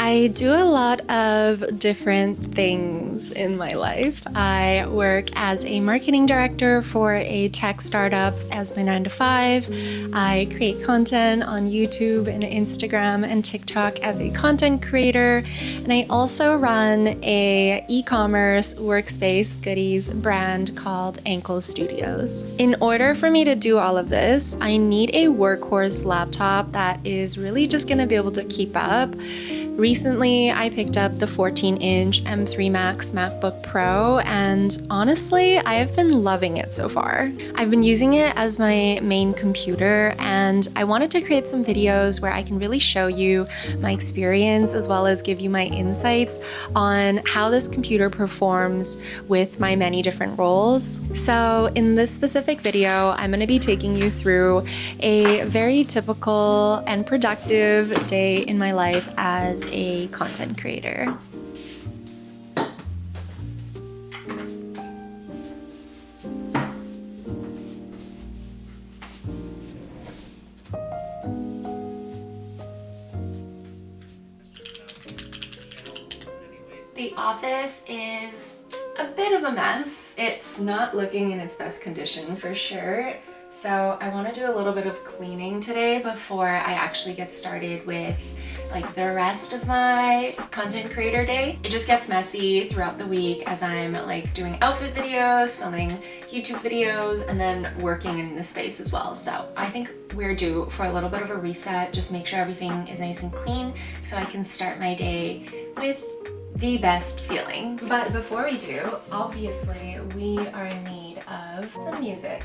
I do a lot of different things in my life. I work as a marketing director for a tech startup as my 9 to 5. I create content on YouTube and Instagram and TikTok as a content creator. And I also run a e-commerce workspace goodies brand called Ankle Studios. In order for me to do all of this, I need a workhorse laptop that is really just going to be able to keep up. Recently, I picked up the 14-inch M3 Max MacBook Pro, and honestly, I have been loving it so far. I've been using it as my main computer, and I wanted to create some videos where I can really show you my experience as well as give you my insights on how this computer performs with my many different roles. So in this specific video, I'm going to be taking you through a very typical and productive day in my life as a content creator. The office is a bit of a mess. It's not looking in its best condition for sure. So I want to do a little bit of cleaning today before I actually get started with like the rest of my content creator day. It just gets messy throughout the week as I'm like doing outfit videos, filming YouTube videos, and then working in the space as well. So I think we're due for a little bit of a reset. Just make sure everything is nice and clean so I can start my day with the best feeling. But before we do, obviously we are in need of some music.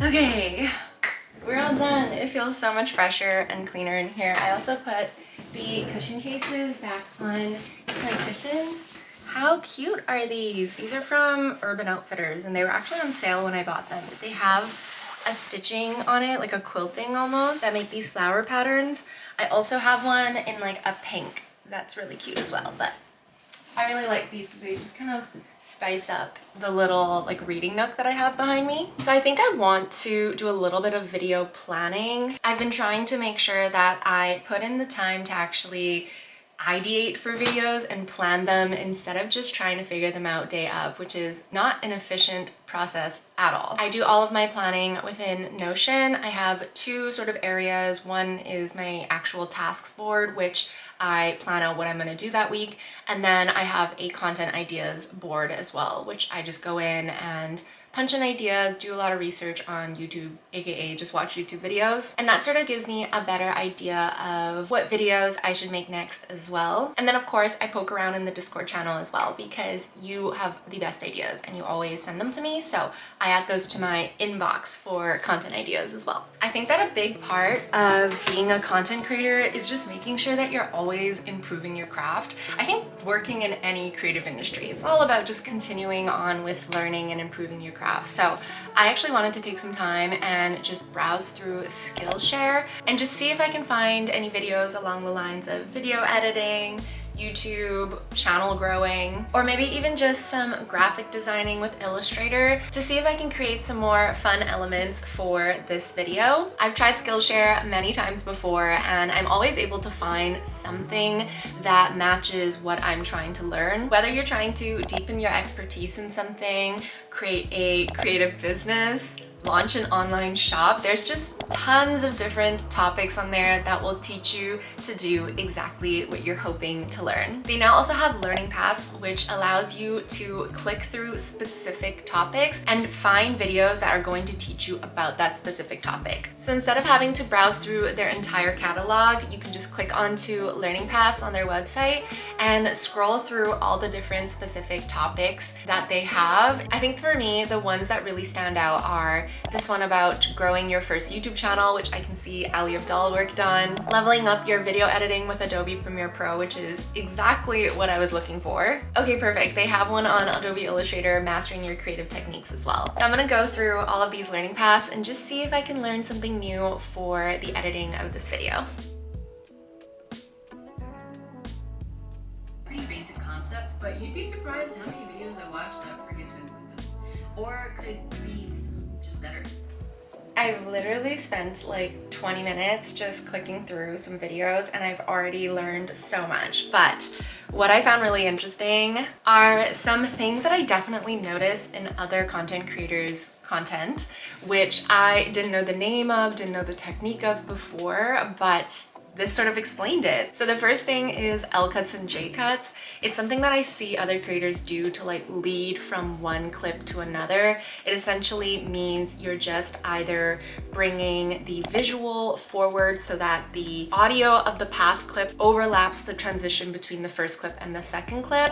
Okay, we're all done. It feels so much fresher and cleaner in here. I also put the cushion cases back on my cushions. How cute are these? These are from Urban Outfitters and they were actually on sale when I bought them. They have a stitching on it, like a quilting almost, that make these flower patterns. I also have one in like a pink that's really cute as well, but I really like these. They just kind of spice up the little like reading nook that I have behind me. So I think I want to do a little bit of video planning. I've been trying to make sure that I put in the time to actually ideate for videos and plan them instead of just trying to figure them out day of, which is not an efficient process at all. I do all of my planning within Notion. I have two sort of areas. One is my actual tasks board, which I plan out what I'm going to do that week, and then I have a content ideas board as well, which I just go in and punch in ideas, do a lot of research on YouTube, aka just watch YouTube videos, and that sort of gives me a better idea of what videos I should make next as well. And then of course I poke around in the Discord channel as well because you have the best ideas and you always send them to me, so I add those to my inbox for content ideas as well. I think that a big part of being a content creator is just making sure that you're always improving your craft. I think working in any creative industry, it's all about just continuing on with learning and improving your craft. So I actually wanted to take some time and just browse through Skillshare and just see if I can find any videos along the lines of video editing, YouTube, channel growing, or maybe even just some graphic designing with Illustrator to see if I can create some more fun elements for this video. I've tried Skillshare many times before and I'm always able to find something that matches what I'm trying to learn. Whether you're trying to deepen your expertise in something, create a creative business, launch an online shop. There's just tons of different topics on there that will teach you to do exactly what you're hoping to learn. They now also have learning paths, which allows you to click through specific topics and find videos that are going to teach you about that specific topic. So instead of having to browse through their entire catalog, you can just click onto learning paths on their website and scroll through all the different specific topics that they have. I think for me, the ones that really stand out are this one about growing your first YouTube channel, which I can see Ali Abdal worked on, leveling up your video editing with Adobe Premiere Pro, which is exactly what I was looking for. Okay, perfect. They have one on Adobe Illustrator, mastering your creative techniques as well. So I'm gonna go through all of these learning paths and just see if I can learn something new for the editing of this video. Pretty basic concept, but you'd be surprised how many videos I watched that forget to include this. Or could be just better. I've literally spent like 20 minutes just clicking through some videos and I've already learned so much. But what I found really interesting are some things that I definitely notice in other content creators' content, which I didn't know the name of, didn't know the technique of before, but this sort of explained it. So the first thing is L cuts and J cuts. It's something that I see other creators do to like lead from one clip to another. It essentially means you're just either bringing the visual forward so that the audio of the past clip overlaps the transition between the first clip and the second clip,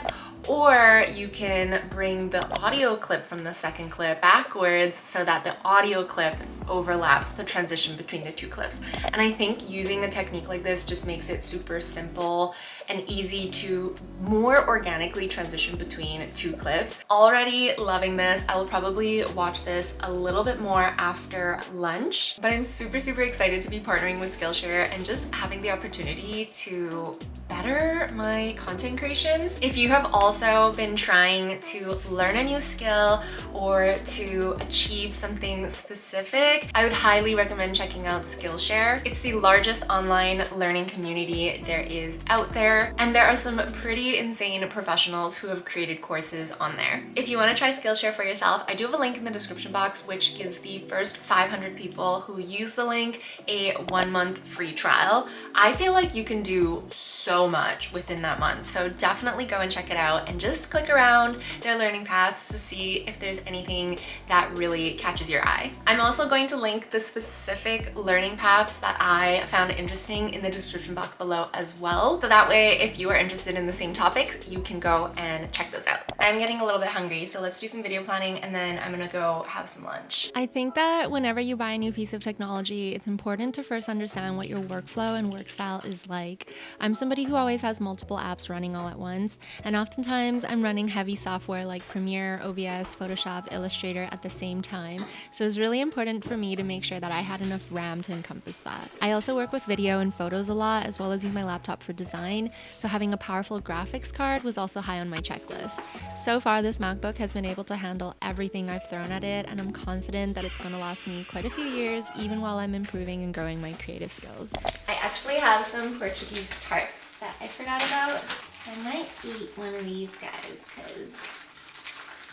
or you can bring the audio clip from the second clip backwards so that the audio clip overlaps the transition between the two clips. And I think using a technique like this just makes it super simple and easy to more organically transition between two clips. Already loving this. I will probably watch this a little bit more after lunch, but I'm super excited to be partnering with Skillshare and just having the opportunity to better my content creation. If you have also been trying to learn a new skill or to achieve something specific, I would highly recommend checking out Skillshare. It's the largest online learning community there is out there, and there are some pretty insane professionals who have created courses on there. If you want to try Skillshare for yourself, I do have a link in the description box which gives the first 500 people who use the link a 1-month free trial. I feel like you can do so much within that month, so definitely go and check it out and just click around their learning paths to see if there's anything that really catches your eye. I'm also going to link the specific learning paths that I found interesting in the description box below as well, so that way if you are interested in the same topics, you can go and check those out. I'm getting a little bit hungry, so let's do some video planning and then I'm gonna go have some lunch. I think that whenever you buy a new piece of technology, it's important to first understand what your workflow and work style is like. I'm somebody who always has multiple apps running all at once, and oftentimes I'm running heavy software like Premiere, OBS, Photoshop, Illustrator at the same time, so it's really important for me to make sure that I had enough RAM to encompass that. I also work with video and photos a lot, as well as use my laptop for design, so having a powerful graphics card was also high on my checklist. So far, this MacBook has been able to handle everything I've thrown at it, and I'm confident that it's going to last me quite a few years, even while I'm improving and growing my creative skills. I actually have some Portuguese tarts that I forgot about. I might eat one of these guys because,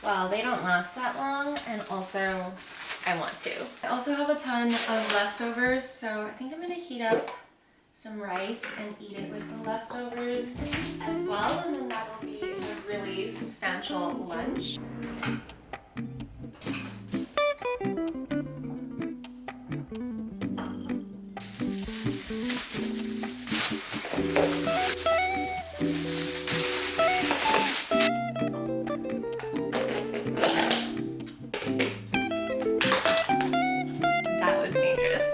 well, they don't last that long, and also I want to. I also have a ton of leftovers, so I think I'm gonna heat up some rice and eat it with the leftovers as well, and then that'll be a really substantial lunch. That was dangerous.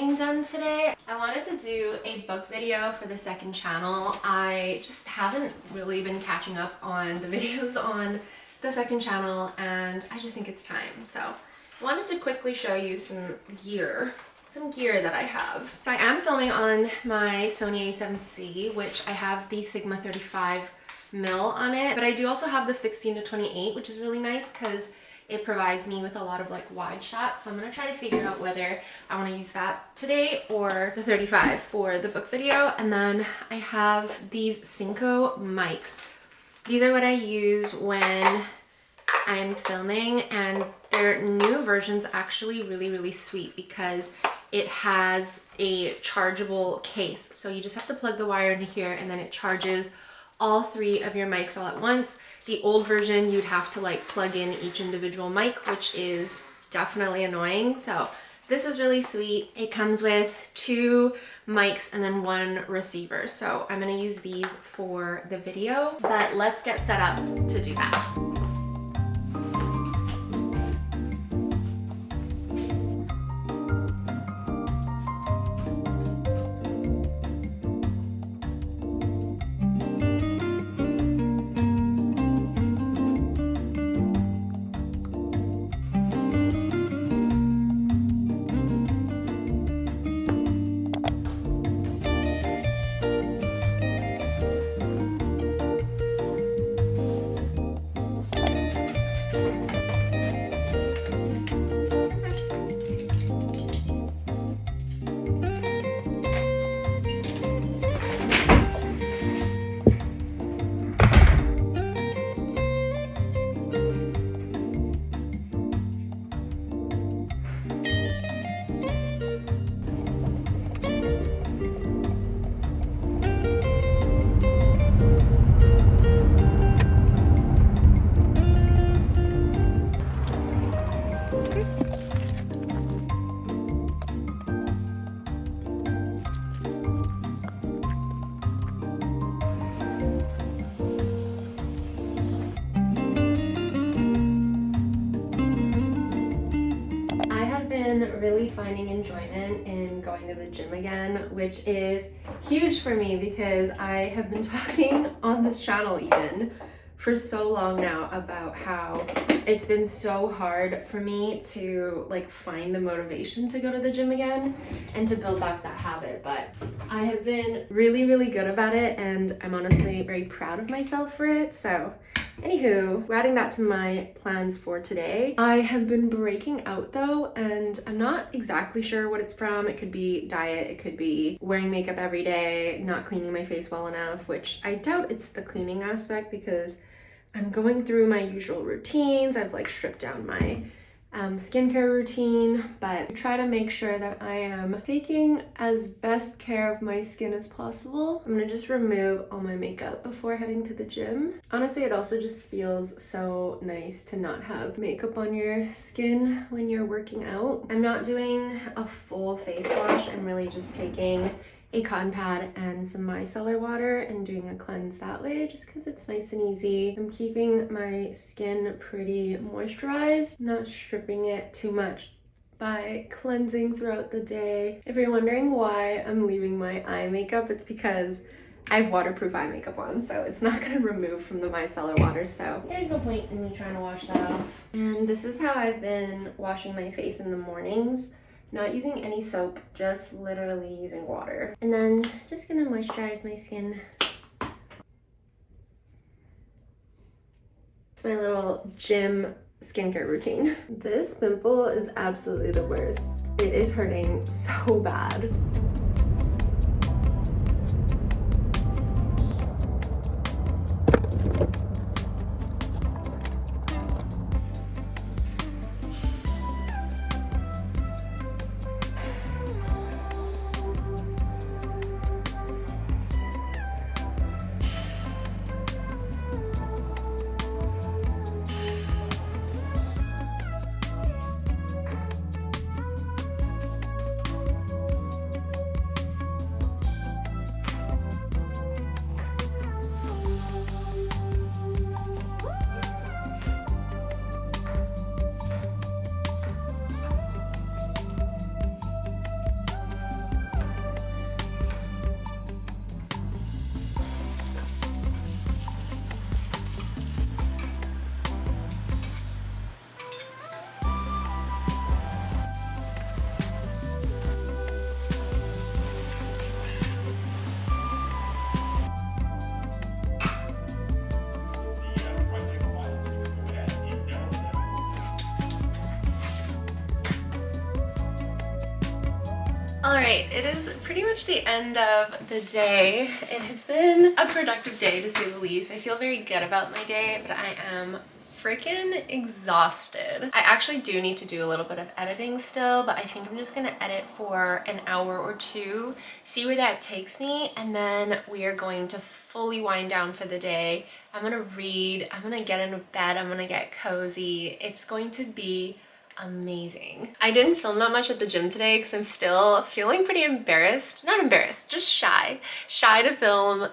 filming done today. I wanted to do a book video for the second channel. I just haven't really been catching up on the videos on the second channel, and I just think it's time. So I wanted to quickly show you some gear that I have. So I am filming on my Sony a7C, which I have the Sigma 35mm on it, but I do also have the 16-28, which is really nice because it provides me with a lot of like wide shots. So I'm gonna try to figure out whether I wanna use that today or the 35 for the book video. And then I have these Synco mics. These are what I use when I'm filming, and their new version's actually really sweet because it has a chargeable case. So you just have to plug the wire into here and then it charges all 3 of your mics all at once. The old version, you'd have to like plug in each individual mic, which is definitely annoying. So this is really sweet. It comes with 2 mics and then 1 receiver. So I'm gonna use these for the video, but let's get set up to do that. Really finding enjoyment in going to the gym again, which is huge for me because I have been talking on this channel even for so long now about how it's been so hard for me to like find the motivation to go to the gym again and to build back that habit. But I have been really good about it, and I'm honestly very proud of myself for it. So anywho, we're adding that to my plans for today. I have been breaking out though, and I'm not exactly sure what it's from. It could be diet, it could be wearing makeup every day, not cleaning my face well enough, which I doubt it's the cleaning aspect because I'm going through my usual routines. I've like stripped down my skincare routine, but I try to make sure that I am taking as best care of my skin as possible. I'm gonna just remove all my makeup before heading to the gym. Honestly, it also just feels so nice to not have makeup on your skin when you're working out. I'm not doing a full face wash. I'm really just taking a cotton pad and some micellar water and doing a cleanse that way, just because it's nice and easy. I'm keeping my skin pretty moisturized, not stripping it too much by cleansing throughout the day. If you're wondering why I'm leaving my eye makeup, it's because I have waterproof eye makeup on, so it's not gonna remove from the micellar water, so there's no point in me trying to wash that off. And this is how I've been washing my face in the mornings. Not using any soap, just literally using water. And then just gonna moisturize my skin. It's my little gym skincare routine. This pimple is absolutely the worst. It is hurting so bad. Alright, it is pretty much the end of the day. It has been a productive day to say the least. I feel very good about my day, but I am freaking exhausted. I actually do need to do a little bit of editing still, but I think I'm just gonna edit for an hour or two, see where that takes me, and then we are going to fully wind down for the day. I'm gonna read, I'm gonna get into bed, I'm gonna get cozy. It's going to be amazing. I didn't film that much at the gym today because I'm still feeling pretty embarrassed. Not embarrassed, just shy. Shy to film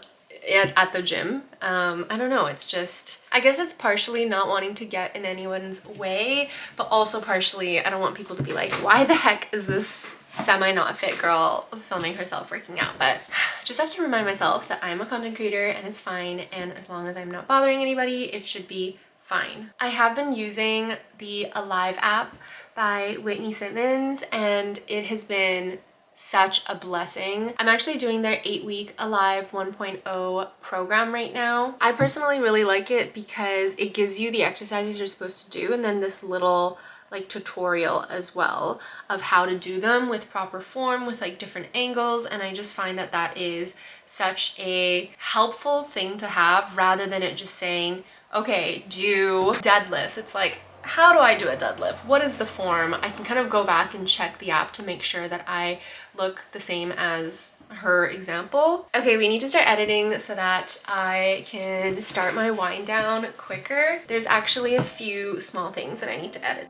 at the gym. I don't know, it's just, I guess it's partially not wanting to get in anyone's way, but also partially I don't want people to be like, why the heck is this semi not fit girl filming herself working out? But just have to remind myself that I'm a content creator and it's fine, and as long as I'm not bothering anybody, it should be fine. I have been using the Alive app by Whitney Simmons and it has been such a blessing. I'm actually doing their 8-week Alive 1.0 program right now. I personally really like it because it gives you the exercises you're supposed to do and then this little like tutorial as well of how to do them with proper form, with like different angles, and I just find that that is such a helpful thing to have rather than it just saying, okay, do deadlifts. It's like, how do I do a deadlift? What is the form? I can kind of go back and check the app to make sure that I look the same as her example. Okay, we need to start editing so that I can start my wind down quicker. There's actually a few small things that I need to edit.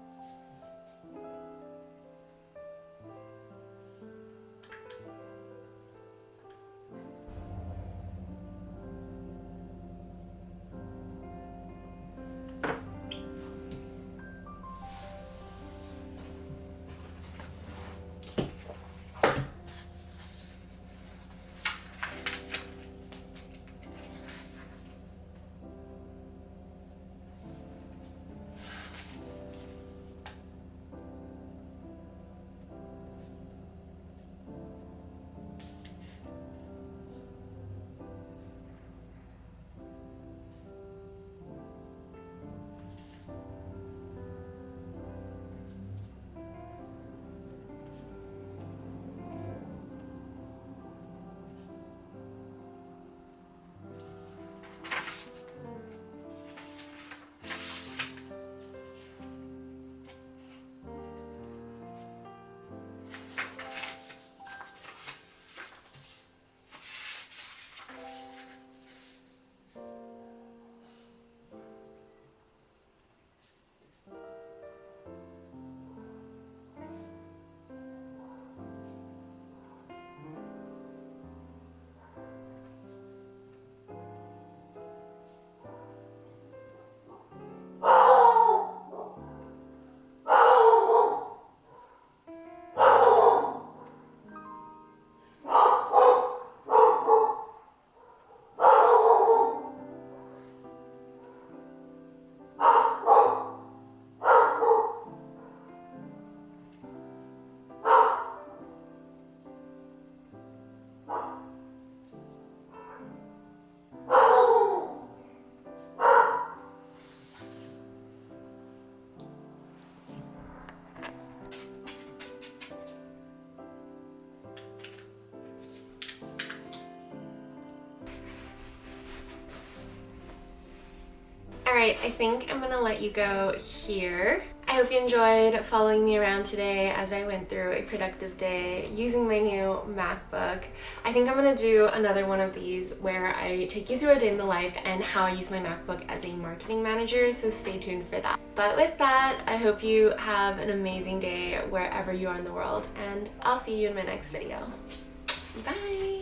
Alright, I think I'm gonna let you go here. I hope you enjoyed following me around today as I went through a productive day using my new MacBook. I think I'm gonna do another one of these where I take you through a day in the life and how I use my MacBook as a marketing manager, so stay tuned for that. But with that, I hope you have an amazing day wherever you are in the world, and I'll see you in my next video. Bye!